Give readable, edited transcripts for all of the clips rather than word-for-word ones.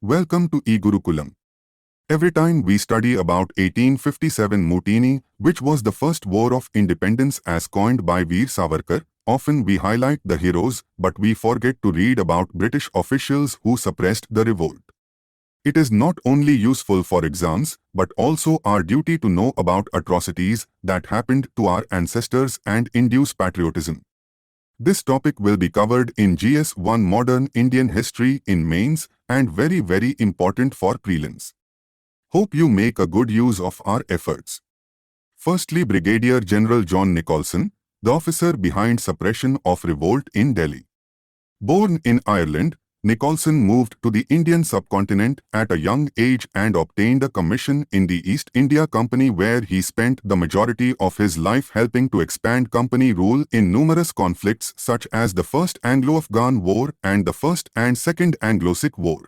Welcome to e-Gurukulam. Every time we study about 1857 Mutiny, which was the first war of independence as coined by Veer Savarkar, often we highlight the heroes, but we forget to read about British officials who suppressed the revolt. It is not only useful for exams, but also our duty to know about atrocities that happened to our ancestors and induce patriotism. This topic will be covered in GS1 Modern Indian History in mains and very important for prelims. Hope you make a good use of our efforts. Firstly, Brigadier General John Nicholson, the officer behind suppression of revolt in Delhi. Born in Ireland, Nicholson moved to the Indian subcontinent at a young age and obtained a commission in the East India Company, where he spent the majority of his life helping to expand company rule in numerous conflicts such as the First Anglo-Afghan War and the First and Second Anglo-Sikh War.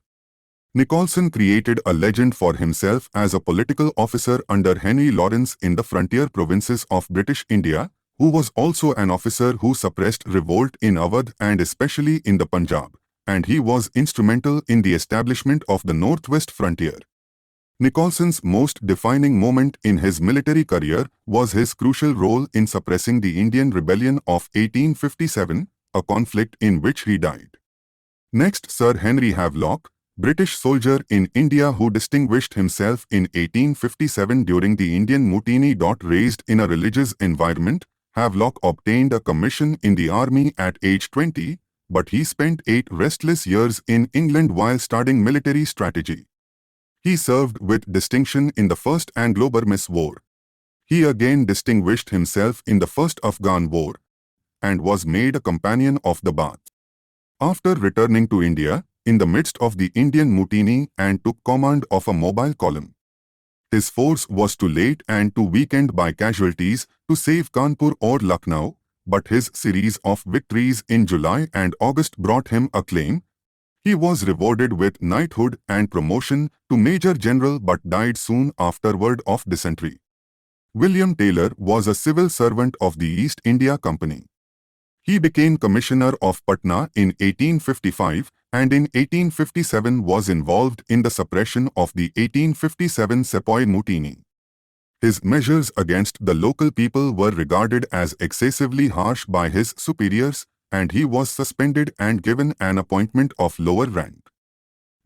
Nicholson created a legend for himself as a political officer under Henry Lawrence in the frontier provinces of British India, who was also an officer who suppressed revolt in Awadh and especially in the Punjab, and he was instrumental in the establishment of the northwest frontier. Nicholson's most defining moment in his military career was his crucial role in suppressing the Indian Rebellion of 1857, a conflict in which he died. Next, Sir Henry Havelock, British soldier in India who distinguished himself in 1857 during the Indian Mutiny. Raised in a religious environment, Havelock obtained a commission in the army at age 20, but he spent 8 restless years in England while studying military strategy. He served with distinction in the First Anglo-Burmese War. He again distinguished himself in the First Afghan War and was made a companion of the Baath. After returning to India, in the midst of the Indian Mutiny, and took command of a mobile column. His force was too late and too weakened by casualties to save Kanpur or Lucknow, but his series of victories in July and August brought him acclaim. He was rewarded with knighthood and promotion to Major General but died soon afterward of dysentery. William Taylor was a civil servant of the East India Company. He became Commissioner of Patna in 1855 and in 1857 was involved in the suppression of the 1857 Sepoy Mutiny. His measures against the local people were regarded as excessively harsh by his superiors, and he was suspended and given an appointment of lower rank.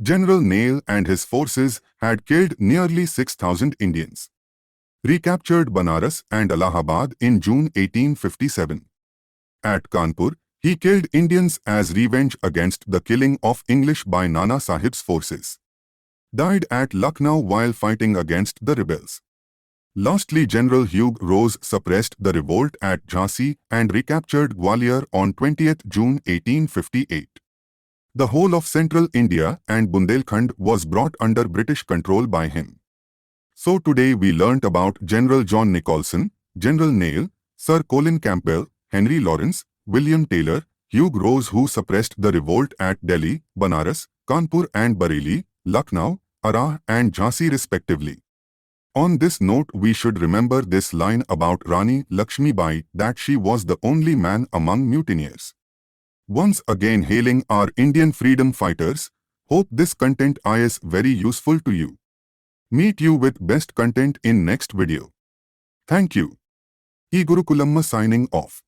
General Neil and his forces had killed nearly 6,000 Indians. Recaptured Banaras and Allahabad in June 1857. At Kanpur, he killed Indians as revenge against the killing of English by Nana Sahib's forces. Died at Lucknow while fighting against the rebels. Lastly, General Hugh Rose suppressed the revolt at Jhansi and recaptured Gwalior on 20th June 1858. The whole of central India and Bundelkhand was brought under British control by him. So today we learnt about General John Nicholson, General Neil, Sir Colin Campbell, Henry Lawrence, William Taylor, Hugh Rose who suppressed the revolt at Delhi, Banaras, Kanpur and Bareilly, Lucknow, Arrah and Jhansi respectively. On this note, we should remember this line about Rani Lakshmi Bai, that she was the only man among mutineers. Once again hailing our Indian freedom fighters, hope this content is very useful to you. Meet you with best content in next video. Thank you. e-Gurukulam signing off.